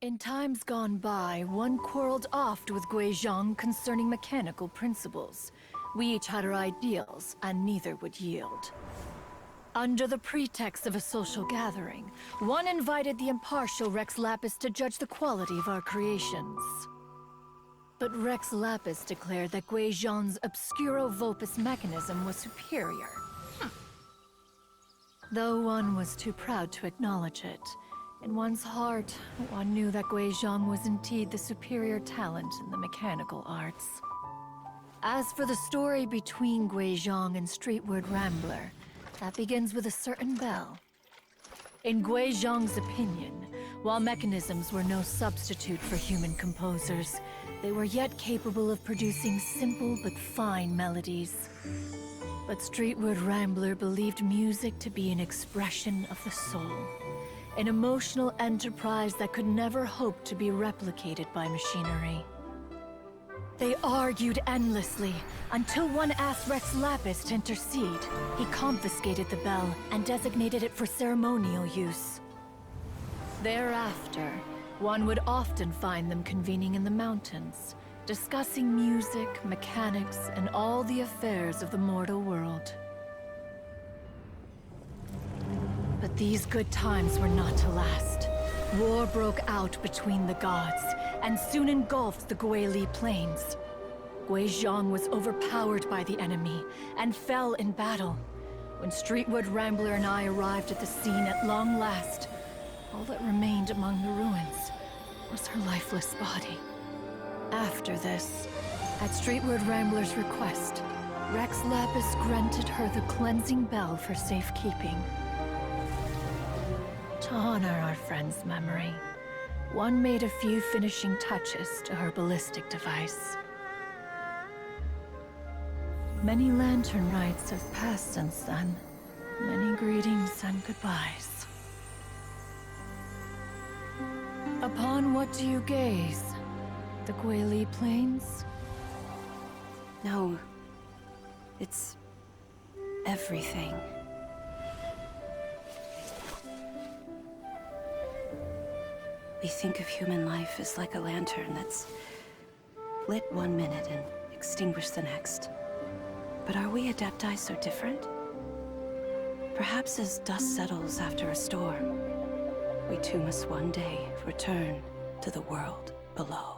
In times gone by, one quarreled oft with Guizhong concerning mechanical principles. We each had our ideals, and neither would yield. Under the pretext of a social gathering, one invited the impartial Rex Lapis to judge the quality of our creations. But Rex Lapis declared that Guizhong's Obscuro Vulpus mechanism was superior. Though one was too proud to acknowledge it, in one's heart, one knew that Guizhong was indeed the superior talent in the mechanical arts. As for the story between Guizhong and Streetward Rambler, that begins with a certain bell. In Guizhong's opinion, while mechanisms were no substitute for human composers, they were yet capable of producing simple but fine melodies. But Streetward Rambler believed music to be an expression of the soul, an emotional enterprise that could never hope to be replicated by machinery. They argued endlessly, until one asked Rex Lapis to intercede. He confiscated the bell and designated it for ceremonial use. Thereafter, one would often find them convening in the mountains, discussing music, mechanics, and all the affairs of the mortal world. But these good times were not to last. War broke out between the gods, and soon engulfed the Guili Plains. Guizhong was overpowered by the enemy, and fell in battle. When Streetward Rambler and I arrived at the scene at long last, all that remained among the ruins was her lifeless body. After this, at Streetward Rambler's request, Rex Lapis granted her the cleansing bell for safekeeping. To honor our friend's memory, one made a few finishing touches to her ballistic device. Many lantern rites have passed since then. Many greetings and goodbyes. Upon what do you gaze? The Guili Plains? No. It's everything. We think of human life as like a lantern that's lit one minute and extinguished the next. But are we Adepti so different? Perhaps as dust settles after a storm, we too must one day return to the world below.